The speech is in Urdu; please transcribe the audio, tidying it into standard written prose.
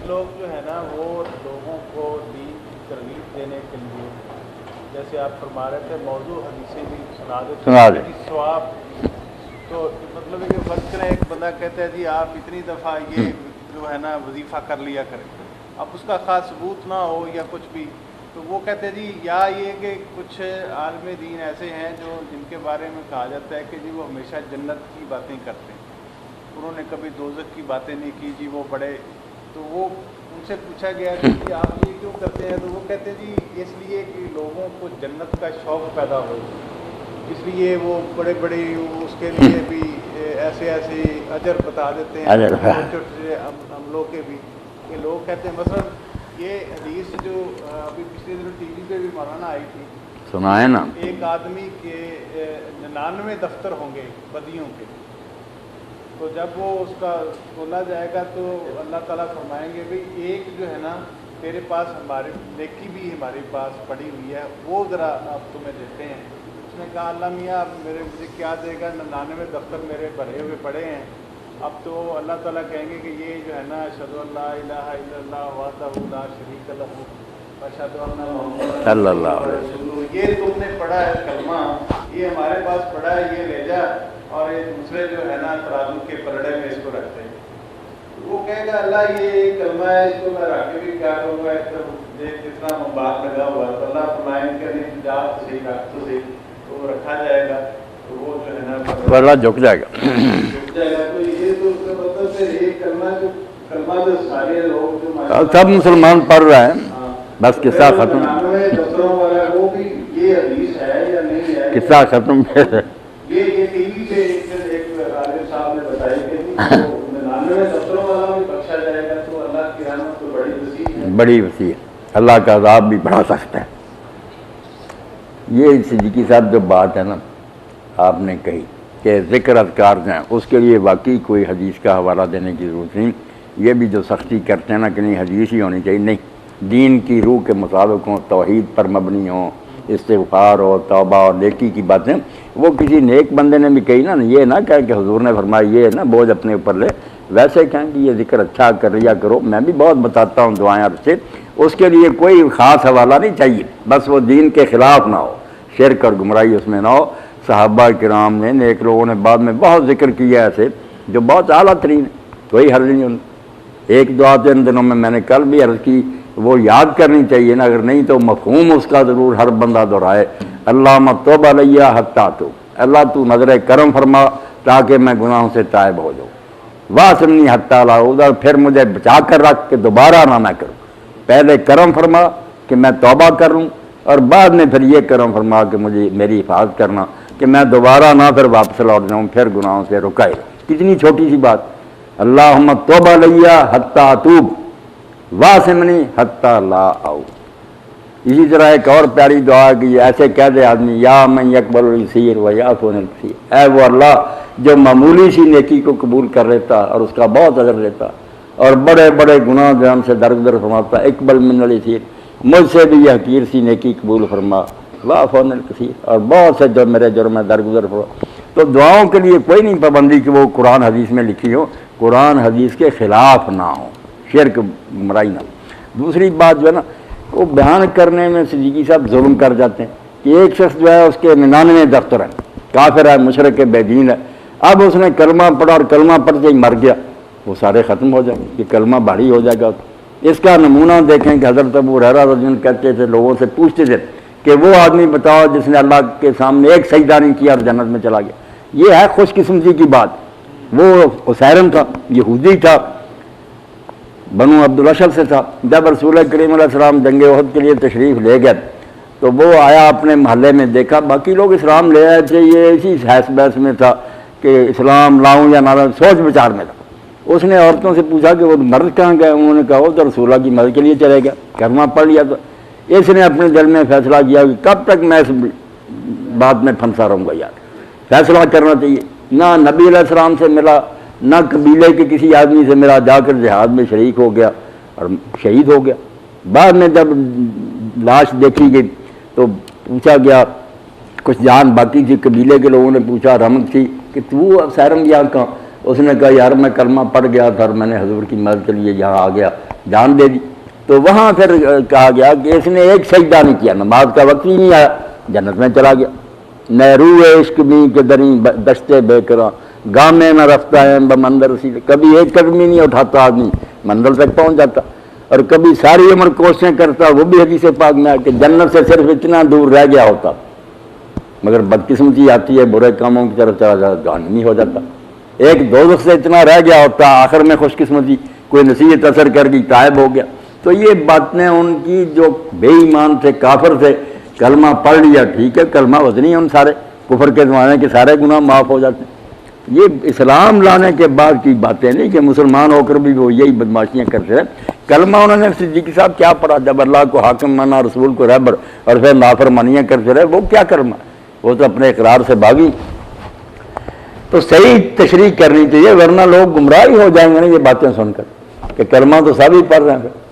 لوگ جو ہے نا وہ لوگوں کو دین کی ترغیب دینے کے لیے جیسے آپ فرما رہے تھے موضوع حدیثیں بھی سنا دیتے ہیں ثواب، تو مطلب ہے کہ فرض کریں ایک بندہ کہتا ہے جی آپ اتنی دفعہ یہ جو ہے نا وظیفہ کر لیا کریں، اب اس کا خاص ثبوت نہ ہو یا کچھ بھی، تو وہ کہتے ہیں جی یا یہ کہ کچھ عالم دین ایسے ہیں جو جن کے بارے میں کہا جاتا ہے کہ جی وہ ہمیشہ جنت کی باتیں کرتے ہیں، انہوں نے کبھی دوزخ کی باتیں نہیں کی، جی وہ بڑے، تو وہ ان سے پوچھا گیا کہ جی آپ یہ کیوں کرتے ہیں، تو وہ کہتے ہیں جی اس لیے کہ لوگوں کو جنت کا شوق پیدا ہو، اس لیے وہ بڑے بڑے اس کے لیے بھی ایسے ایسے اجر بتا دیتے ہیں چھوٹے چھوٹے عملوں کے بھی، کہ لوگ کہتے ہیں مثلا یہ حدیث جو ابھی پچھلے دنوں ٹی وی پہ بھی مولانا آئی تھی، سنائے نا، ایک آدمی کے 99 دفتر ہوں گے بدیوں کے، تو جب وہ اس کا کھولا جائے گا تو اللہ تعالیٰ فرمائیں گے بھئی ایک جو ہے نا تیرے پاس ہماری نیکی بھی ہمارے پاس پڑی ہوئی ہے، وہ ذرا آپ تمہیں دیتے ہیں۔ اس نے کہا اللہ میاں اب مجھے کیا دے گا، 99 دفتر میرے بھرے ہوئے پڑے ہیں، اب تو اللہ تعالیٰ کہیں گے کہ یہ جو ہے نا اشہد ان لا الہ الا اللہ وحدہ لا شریک لہ واشہد ان محمد صلی اللہ علیہ وسلم، یہ تم نے پڑھا ہے کلمہ، یہ ہمارے پاس پڑھا ہے، یہ لے جا اور یہ دوسرے جو ہے نا ترازو کے پلڑے میں اس کو رکھتے ہیں۔ وہ کہے گا اللہ یہ کلمہ ہے، اس کو میں رکھ کے بھی کیا کروں گا، ایک طرف دیکھ کتنا بات لگا ہوا ہے، تو اللہ فرمائیں کہ نہیں جا تو صحیح رکھ تو صحیح، تو وہ رکھا جائے گا، تو وہ جو ہے نا اللہ جھک جائے گا، جھک جائے گا۔ تو یہ تو اس کا مطلب ہے یہ کلمہ جو سارے لوگ جو سب مسلمان پڑھ رہے ہیں، بس قصہ ختم، 99 دفتروں والا وہ بھی یہ حدیث ہے یا نہیں ہے، قصہ ختم، یہ ٹی وی پہ ایک عالم صاحب نے بتائی کہ 99 دفتروں والا بھی بخشا جائے گا، تو اللہ کی رحمت تو بڑی وسیع ہے، بڑی وسیع ہے، اللہ کا عذاب بھی بڑھا سکتا ہے۔ یہ صدیقی صاحب جو بات ہے نا آپ نے کہی کہ ذکر اذکار جو ہیں اس کے لیے واقعی کوئی حدیث کا حوالہ دینے کی ضرورت نہیں، یہ بھی جو سختی کرتے ہیں نا کہ نہیں حدیث ہی ہونی چاہیے، نہیں، دین کی روح کے مطابق ہوں، توحید پر مبنی ہوں، استغفار ہو، توبہ اور نیکی کی باتیں، وہ کسی نیک بندے نے بھی کہی نا، یہ نہ کہیں کہ حضور نے فرمایا یہ نا بوجھ اپنے اوپر لے، ویسے کہیں کہ یہ ذکر اچھا کر لیا کرو، میں بھی بہت بتاتا ہوں دعائیں عرض سے، اس کے لیے کوئی خاص حوالہ نہیں چاہیے، بس وہ دین کے خلاف نہ ہو، شرک اور گمراہی اس میں نہ ہو۔ صحابہ کرام نے نیک لوگوں نے بعد میں بہت ذکر کیا ایسے جو بہت اعلیٰ ترین ہے، کوئی حرج نہیں ان، ایک دعا تو ان دنوں میں نے کل بھی عرض کی، وہ یاد کرنی چاہیے نا، اگر نہیں تو مفہوم اس کا ضرور ہر بندہ دہرائے، اللہم توب علیہ حتی تو، اللہ تو نظر کرم فرما تاکہ میں گناہوں سے تائب ہو جاؤں، واسمنی حتی لا ادھر، پھر مجھے بچا کر رکھ کہ دوبارہ نہ میں کروں، پہلے کرم فرما کہ میں توبہ کر لوں، اور بعد میں پھر یہ کرم فرما کہ مجھے میری حفاظت کرنا کہ میں دوبارہ نہ پھر واپس لوٹ جاؤں، پھر گناہوں سے رکائے۔ کتنی چھوٹی سی بات، اللہم توب علیہ حتی اتوب واسمنی حتی لا آؤ۔ اسی طرح ایک اور پیاری دعا کی ایسے کہہ دے آدمی، یا من یقبل الکثیر و یعفو عن الکثیر، اے وہ اللہ جو معمولی سی نیکی کو قبول کر لیتا اور اس کا بہت اجر لیتا، اور بڑے بڑے گناہ جو ہم سے درگزر فرماتا، اقبل من الکثیر، مجھ سے بھی یہ حقیر سی نیکی قبول فرما، واعف عن الکثیر، اور بہت سے جو میرے جرم درگزر فرما۔ تو دعاؤں کے لیے کوئی نہیں پابندی کہ وہ قرآن حدیث میں لکھی ہو، قرآن حدیث کے خلاف نہ ہو، شرک گمراہی نہ ہو۔ دوسری بات جو ہے نا وہ بیان کرنے میں صدیقی صاحب ظلم کر جاتے ہیں کہ ایک شخص جو ہے اس کے 99 دفتر ہیں، کافر ہے، مشرک ہے، بے دین ہے، اب اس نے کلمہ پڑھا اور کلمہ پڑھتے ہی مر گیا، وہ سارے ختم ہو جائیں گے، یہ کلمہ بھاری ہو جائے گا۔ اس کا نمونہ دیکھیں کہ حضرت ابو ہریرہ رضی اللہ عنہ کہتے تھے، لوگوں سے پوچھتے تھے کہ وہ آدمی بتاؤ جس نے اللہ کے سامنے ایک سجدہ نہیں کیا اور جنت میں چلا گیا۔ یہ ہے خوش قسمتی کی بات۔ وہ اسیرم تھا، یہودی تھا، بنو عبدالاشر سے تھا۔ جب رسول کریم علیہ السلام جنگ احد کے لیے تشریف لے گئے تو وہ آیا اپنے محلے میں، دیکھا باقی لوگ اسلام لے آئے تھے، یہ اسی حیث بحث میں تھا کہ اسلام لاؤں یا نہ لاؤں، سوچ بچار میں تھا۔ اس نے عورتوں سے پوچھا کہ وہ مرد کہاں گئے، انہوں نے کہا وہ تو رسول اللہ کی مدد کے لیے چلے گیا، کلمہ پڑھ لیا۔ تو اس نے اپنے دل میں فیصلہ کیا کہ کب تک میں اس بات میں پھنسا رہوں گا، یار فیصلہ کرنا چاہیے۔ نہ نبی علیہ السلام سے ملا، نہ قبیلے کے کسی آدمی سے ملا، جا کر جہاد میں شریک ہو گیا اور شہید ہو گیا۔ بعد میں جب لاش دیکھی گئی تو پوچھا گیا، کچھ جان باقی تھی، قبیلے کے لوگوں نے پوچھا، رمق تھی کہ تو سیرم گیا کہاں؟ اس نے کہا یار میں کلمہ پڑھ گیا تھا اور میں نے حضور کی مدد کے لیے یہاں آ گیا، جان دے دی. تو وہاں پھر کہا گیا کہ اس نے ایک سجدہ نہیں کیا، نماز کا وقت ہی نہیں آیا، جنت میں چلا گیا. نہرو عشق بھی کے دریں دشتے بے کراں گامے میں رفتہ ہے بمندر رسید. کبھی ایک قدم ہی نہیں اٹھاتا آدمی، منزل تک پہنچ جاتا، اور کبھی ساری عمر کوششیں کرتا، وہ بھی حدیث پاک میں کہ جنت سے صرف اتنا دور رہ گیا ہوتا، مگر بدقسمتی آتی ہے، برے کاموں کی طرف چلا جاتا، جہنمی ہو جاتا. ایک دوزخ سے اتنا رہ گیا ہوتا، آخر میں خوش قسمتی کوئی نصیحت اثر کر گئی، تائب ہو گیا. تو یہ باتیں ان کی جو بے ایمان تھے، کافر تھے، کلمہ پڑھ لیا ٹھیک ہے، کلمہ وزنی ہے، ان سارے کفر کے زمانے کے سارے گناہ معاف ہو جاتے ہیں. یہ اسلام لانے کے بعد کی باتیں نہیں کہ مسلمان ہو کر بھی وہ یہی بدماشیاں کرتے رہے. کلمہ انہوں نے صدیقی صاحب کیا پڑھا؟ جب اللہ کو حاکم مانا، رسول کو رہبر، اور پھر نافرمانیاں کرتے رہے، وہ کیا کلمہ؟ وہ تو اپنے اقرار سے بھاگی. تو صحیح تشریح کرنی چاہیے، ورنہ لوگ گمراہ ہی ہو جائیں گے نا یہ باتیں سن کر کہ کلمہ تو سب ہی پڑھ رہے ہیں.